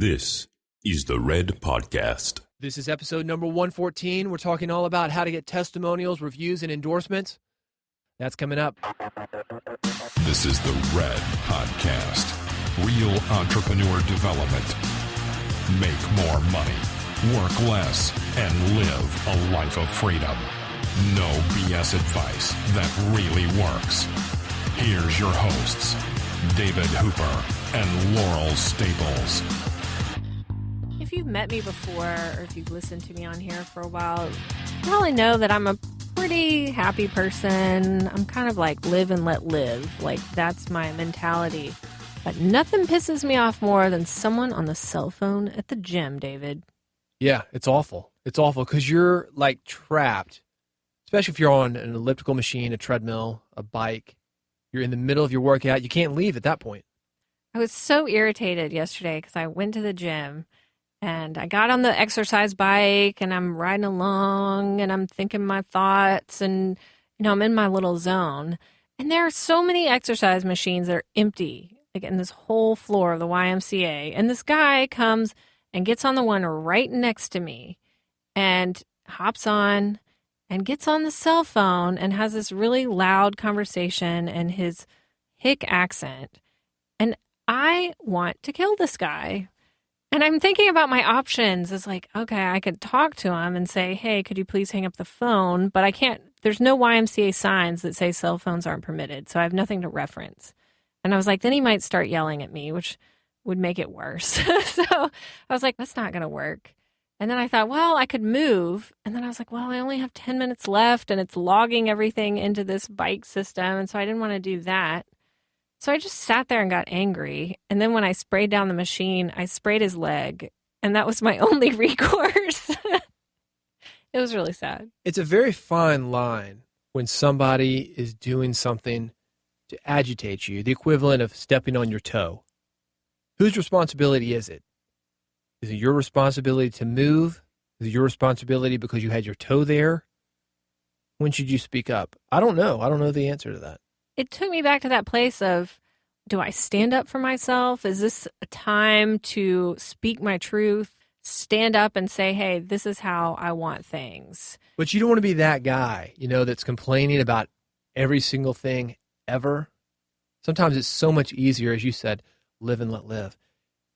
This is the Red Podcast. This is episode number 114. We're talking all about how to get testimonials, reviews, and endorsements. That's coming up. This is the Red Podcast. Real entrepreneur development. Make more money, work less, and live a life of freedom. No BS advice that really works. Here's your hosts, David Hooper and Laurel Staples. If you've met me before, or if you've listened to me on here for a while, you probably know that I'm a pretty happy person. I'm kind of like live and let live. Like, that's my mentality. But nothing pisses me off more than someone on the cell phone at the gym, David. Yeah, it's awful. It's awful because you're like trapped, especially if you're on an elliptical machine, a treadmill, a bike. You're in the middle of your workout. You can't leave at that point. I was so irritated yesterday because I went to the gym and I got on the exercise bike and I'm riding along and I'm thinking my thoughts and, I'm in my little zone. And there are so many exercise machines that are empty, like in this whole floor of the YMCA. And this guy comes and gets on the one right next to me and hops on and gets on the cell phone and has this really loud conversation in his hick accent. And I want to kill this guy. And I'm thinking about my options. It's like, okay, I could talk to him and say, hey, could you please hang up the phone? But I can't, there's no YMCA signs that say cell phones aren't permitted. So I have nothing to reference. And I was like, then he might start yelling at me, which would make it worse. So I was like, that's not going to work. And then I thought, well, I could move. And then I was like, well, I only have 10 minutes left and it's logging everything into this bike system. And so I didn't want to do that. So I just sat there and got angry. And then when I sprayed down the machine, I sprayed his leg. And that was my only recourse. It was really sad. It's a very fine line when somebody is doing something to agitate you, the equivalent of stepping on your toe. Whose responsibility is it? Is it your responsibility to move? Is it your responsibility because you had your toe there? When should you speak up? I don't know. I don't know the answer to that. It took me back to that place of, do I stand up for myself? Is this a time to speak my truth? Stand up and say, hey, this is how I want things. But you don't want to be that guy, that's complaining about every single thing ever. Sometimes it's so much easier, as you said, live and let live.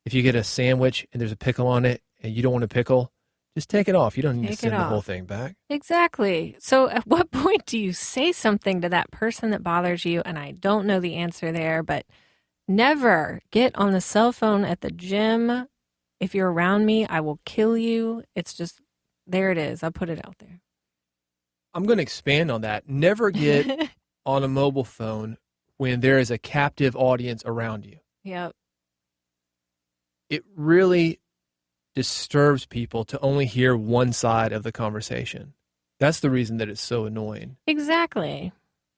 If you get a sandwich and there's a pickle on it and you don't want a pickle, just take it off. You don't need to send the whole thing back. Exactly. So at what point do you say something to that person that bothers you? And I don't know the answer there, but never get on the cell phone at the gym. If you're around me, I will kill you. It's just, there it is. I put it out there. I'm going to expand on that. Never get on a mobile phone when there is a captive audience around you. Yep. It really disturbs people to only hear one side of the conversation. That's the reason that it's so annoying. Exactly.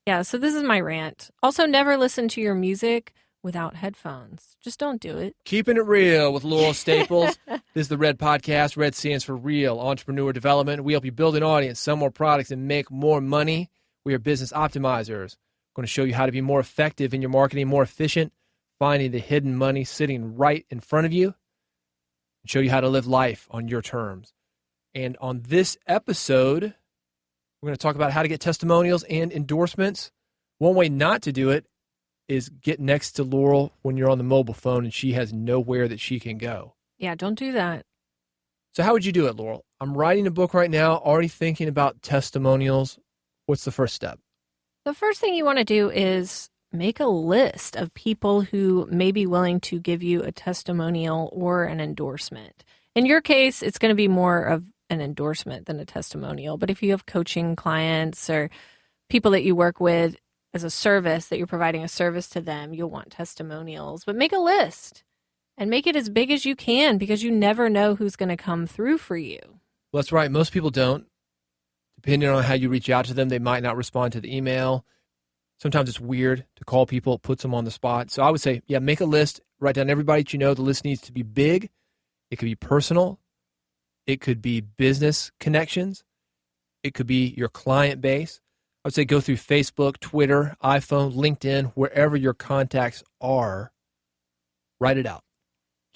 Yeah, so this is my rant. Also, never listen to your music without headphones. Just don't do it. Keeping it real with Laurel Staples. This is the Red Podcast. Red stands for Real Entrepreneur Development. We help you build an audience, sell more products, and make more money. We are business optimizers. We're going to show you how to be more effective in your marketing, more efficient, finding the hidden money sitting right in front of you, and show you how to live life on your terms. And on this episode, we're going to talk about how to get testimonials and endorsements. One way not to do it is get next to Laurel when you're on the mobile phone and she has nowhere that she can go. Yeah, don't do that. So how would you do it, Laurel? I'm writing a book right now, already thinking about testimonials. What's the first step? The first thing you want to do is make a list of people who may be willing to give you a testimonial or an endorsement. In your case, it's going to be more of an endorsement than a testimonial. But if you have coaching clients or people that you work with as a service, that you're providing a service to them, you'll want testimonials. But make a list and make it as big as you can because you never know who's going to come through for you. Well, that's right. Most people don't. Depending on how you reach out to them, they might not respond to the email. Sometimes it's weird to call people, it puts them on the spot. So I would say, make a list, write down everybody that you know. The list needs to be big. It could be personal. It could be business connections. It could be your client base. I would say go through Facebook, Twitter, iPhone, LinkedIn, wherever your contacts are. Write it out.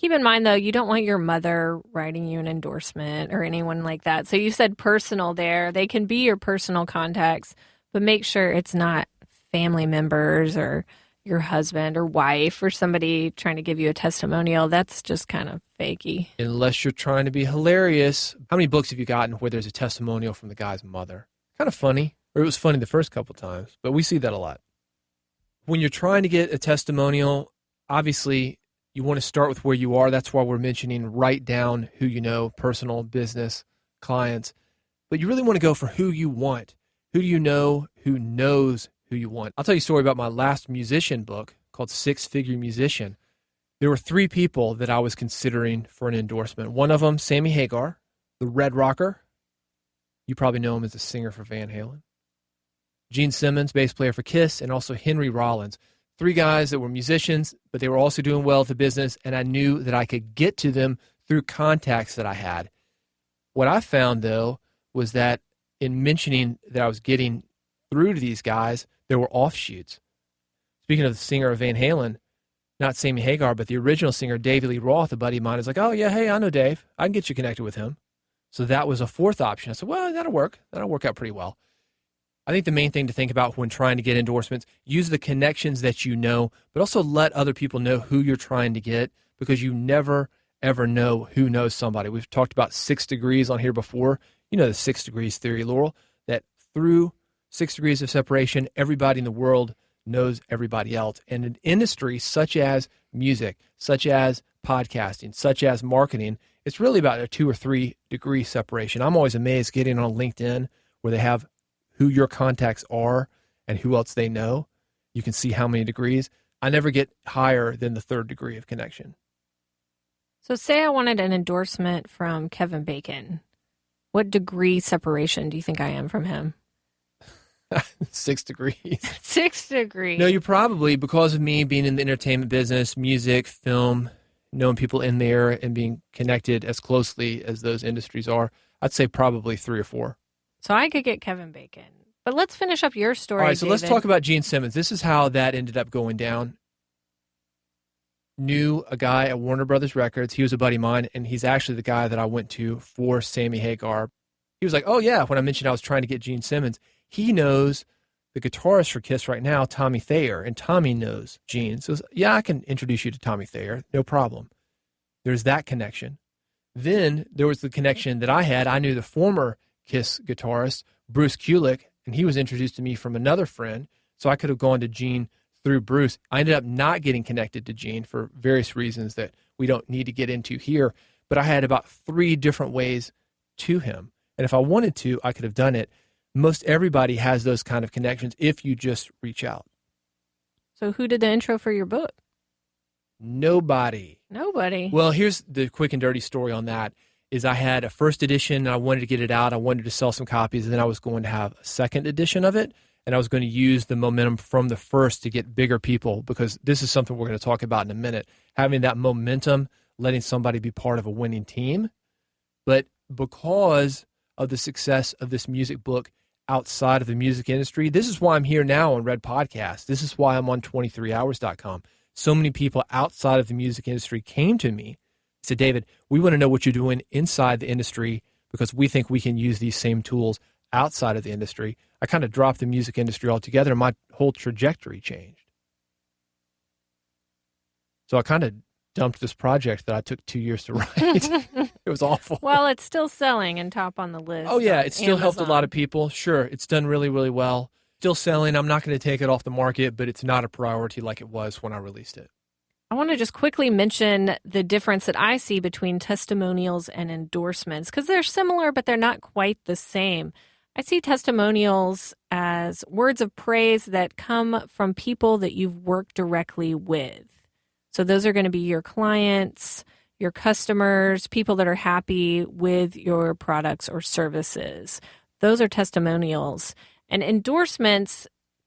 Keep in mind, though, you don't want your mother writing you an endorsement or anyone like that. So you said personal there. They can be your personal contacts, but make sure it's not family members or your husband or wife or somebody trying to give you a testimonial. That's just kind of fakey. Unless you're trying to be hilarious. How many books have you gotten where there's a testimonial from the guy's mother? Kind of funny. Or it was funny the first couple times, but we see that a lot. When you're trying to get a testimonial, obviously you want to start with where you are. That's why we're mentioning write down who you know, personal, business, clients. But you really want to go for who you want. Who do you know who knows who you want? I'll tell you a story about my last musician book called Six Figure Musician. There were 3 people that I was considering for an endorsement. One of them, Sammy Hagar, the Red Rocker. You probably know him as a singer for Van Halen. Gene Simmons, bass player for Kiss, and also Henry Rollins. 3 guys that were musicians, but they were also doing well at the business, and I knew that I could get to them through contacts that I had. What I found, though, was that in mentioning that I was getting through to these guys, there were offshoots. Speaking of the singer of Van Halen, not Sammy Hagar, but the original singer, David Lee Roth, a buddy of mine, is like, oh, yeah, hey, I know Dave. I can get you connected with him. So that was a 4th option. I said, well, that'll work. That'll work out pretty well. I think the main thing to think about when trying to get endorsements, use the connections that you know, but also let other people know who you're trying to get, because you never, ever know who knows somebody. We've talked about 6 degrees on here before. You know the 6 degrees theory, Laurel, that through 6 degrees of separation, everybody in the world knows everybody else. And an industry such as music, such as podcasting, such as marketing, it's really about a 2 or 3 degree separation. I'm always amazed getting on LinkedIn where they have who your contacts are and who else they know. You can see how many degrees. I never get higher than the 3rd degree of connection. So say I wanted an endorsement from Kevin Bacon. What degree separation do you think I am from him? 6 degrees. 6 degrees. No, you probably, because of me being in the entertainment business, music, film, knowing people in there and being connected as closely as those industries are, I'd say probably 3 or 4. So I could get Kevin Bacon. But let's finish up your story, All right, so David. let's talk about Gene Simmons. This is how that ended up going down. Knew a guy at Warner Brothers Records. He was a buddy of mine, and he's actually the guy that I went to for Sammy Hagar. He was like, oh, yeah, when I mentioned I was trying to get Gene Simmons, he knows the guitarist for Kiss right now, Tommy Thayer, and Tommy knows Gene. So, yeah, I can introduce you to Tommy Thayer, no problem. There's that connection. Then there was the connection that I had. I knew the former Kiss guitarist, Bruce Kulick, and he was introduced to me from another friend, so I could have gone to Gene through Bruce. I ended up not getting connected to Gene for various reasons that we don't need to get into here, but I had about 3 different ways to him, and if I wanted to, I could have done it. Most everybody has those kind of connections if you just reach out. So who did the intro for your book? Nobody. Well, here's the quick and dirty story on that. Is I had a first edition, and I wanted to get it out. I wanted to sell some copies, and then I was going to have a second edition of it, and I was going to use the momentum from the first to get bigger people, because this is something we're going to talk about in a minute. Having that momentum, letting somebody be part of a winning team. But because of the success of this music book outside of the music industry, this is why I'm here now on Red Podcast. This is why I'm on 23hours.com. So many people outside of the music industry came to me. Said, David, we want to know what you're doing inside the industry because we think we can use these same tools outside of the industry. I kind of dropped the music industry altogether, and my whole trajectory changed. So I kind of dumped this project that I took 2 years to write. It was awful. Well, it's still selling and top on the list. Oh, yeah. It still helped a Amazon. lot of people. Sure. It's done really, really well. Still selling. I'm not going to take it off the market, but it's not a priority like it was when I released it. I want to just quickly mention the difference that I see between testimonials and endorsements, because they're similar, but they're not quite the same. I see testimonials as words of praise that come from people that you've worked directly with. So those are going to be your clients, your customers, people that are happy with your products or services. Those are testimonials. And endorsements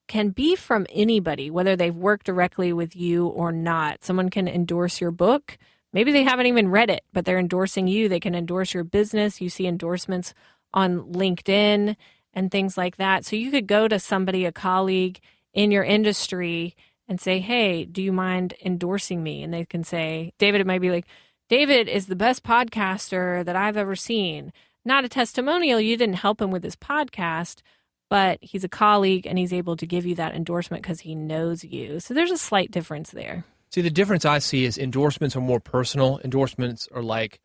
can be from anybody, whether they've worked directly with you or not. Someone can endorse your book. Maybe they haven't even read it, but they're endorsing you. They can endorse your business. You see endorsements on LinkedIn and things like that. So you could go to somebody, a colleague in your industry, and say, hey, do you mind endorsing me? And they can say, David, it might be like, David is the best podcaster that I've ever seen. Not a testimonial. You didn't help him with his podcast, but he's a colleague and he's able to give you that endorsement because he knows you. So there's a slight difference there. See, the difference I see is endorsements are more personal. Endorsements are like,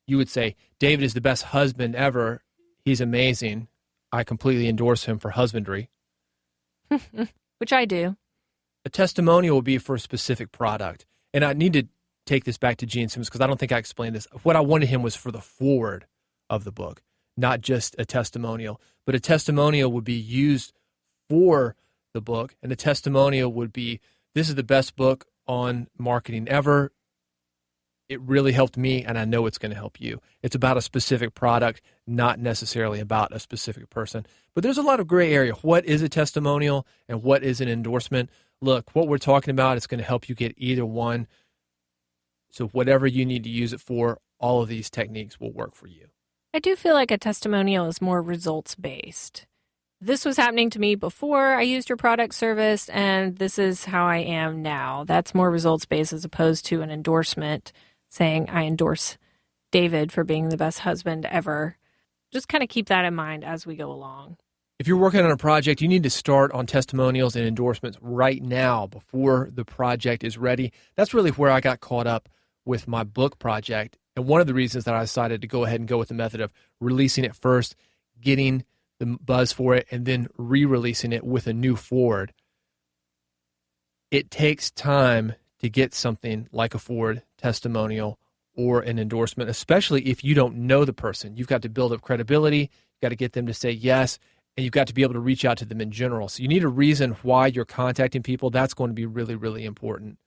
you would say, David is the best husband ever. He's amazing. I completely endorse him for husbandry. Which I do. A testimonial will be for a specific product. And I need to take this back to Gene Simmons because I don't think I explained this. What I wanted him was for the foreword of the book, not just a testimonial. But a testimonial would be used for the book, and a testimonial would be, this is the best book on marketing ever. It really helped me, and I know it's going to help you. It's about a specific product, not necessarily about a specific person. But there's a lot of gray area. What is a testimonial and what is an endorsement? Look, what we're talking about is going to help you get either one. So whatever you need to use it for, all of these techniques will work for you. I do feel like a testimonial is more results-based. This was happening to me before I used your product service, and this is how I am now. That's more results-based as opposed to an endorsement saying I endorse David for being the best husband ever. Just kind of keep that in mind as we go along. If you're working on a project, you need to start on testimonials and endorsements right now before the project is ready. That's really where I got caught up with my book project. And one of the reasons that I decided to go ahead and go with the method of releasing it first, getting the buzz for it, and then re-releasing it with a new foreword. It takes time to get something like a foreword, testimonial, or an endorsement, especially if you don't know the person. You've got to build up credibility. You've got to get them to say yes, and you've got to be able to reach out to them in general. So you need a reason why you're contacting people. That's going to be really, really important.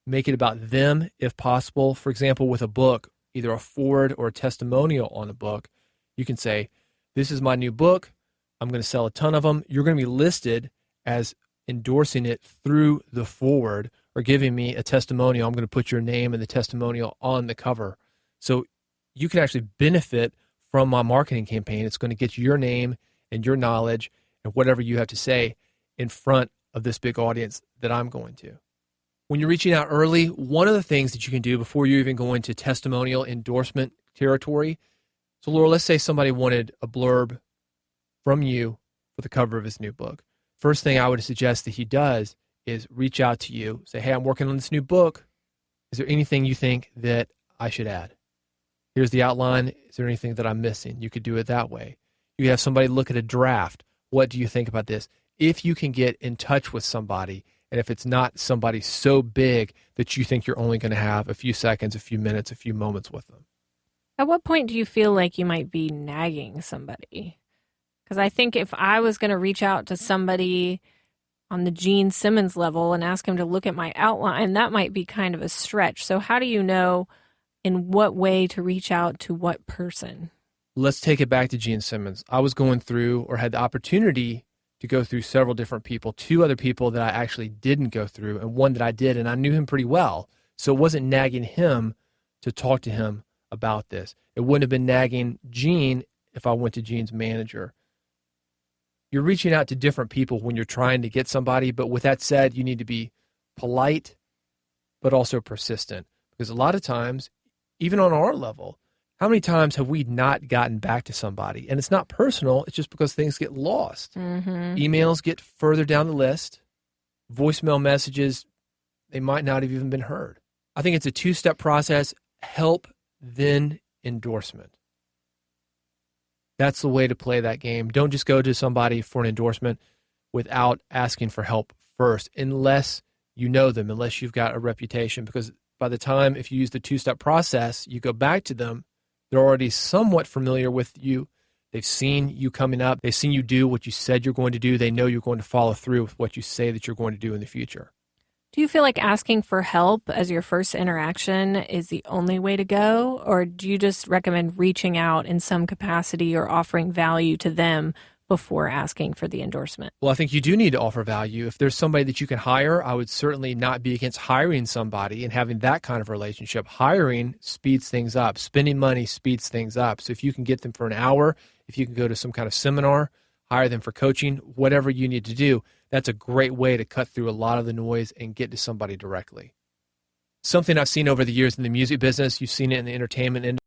Make it about them if possible. For example, with a book, either a foreword or a testimonial on a book, you can say, this is my new book. I'm going to sell a ton of them. You're going to be listed as endorsing it through the foreword or giving me a testimonial. I'm going to put your name and the testimonial on the cover. So you can actually benefit from my marketing campaign. It's going to get your name and your knowledge and whatever you have to say in front of this big audience that I'm going to. When you're reaching out early, one of the things that you can do before you even go into testimonial endorsement territory. So Laura, let's say somebody wanted a blurb from you for the cover of his new book. First thing I would suggest that he does is reach out to you, say, hey, I'm working on this new book. Is there anything you think that I should add? Here's the outline. Is there anything that I'm missing? You could do it that way. You could have somebody look at a draft. What do you think about this? If you can get in touch with somebody, and if it's not somebody so big that you think you're only going to have a few seconds, a few minutes, a few moments with them. At what point do you feel like you might be nagging somebody? Because I think if I was going to reach out to somebody on the Gene Simmons level and ask him to look at my outline, that might be kind of a stretch. So how do you know in what way to reach out to what person? Let's take it back to Gene Simmons. I was going through or had the opportunity to go through several different people, 2 other people that I actually didn't go through and one that I did, and I knew him pretty well. So it wasn't nagging him to talk to him about this. It wouldn't have been nagging Gene if I went to Gene's manager. You're reaching out to different people when you're trying to get somebody, but with that said, you need to be polite, but also persistent. Because a lot of times, even on our level, how many times have we not gotten back to somebody? And it's not personal, it's just because things get lost. Mm-hmm. Emails get further down the list. Voicemail messages, they might not have even been heard. I think it's a 2-step process. Help, then endorsement. That's the way to play that game. Don't just go to somebody for an endorsement without asking for help first, unless you know them, unless you've got a reputation. Because by the time, if you use the 2-step process, you go back to them, they're already somewhat familiar with you. They've seen you coming up. They've seen you do what you said you're going to do. They know you're going to follow through with what you say that you're going to do in the future. Do you feel like asking for help as your first interaction is the only way to go? Or do you just recommend reaching out in some capacity or offering value to them before asking for the endorsement? Well, I think you do need to offer value. If there's somebody that you can hire, I would certainly not be against hiring somebody and having that kind of relationship. Hiring speeds things up. Spending money speeds things up. So if you can get them for an hour, if you can go to some kind of seminar, hire them for coaching, whatever you need to do, that's a great way to cut through a lot of the noise and get to somebody directly. something I've seen over the years in the music business. You've seen it in the entertainment industry.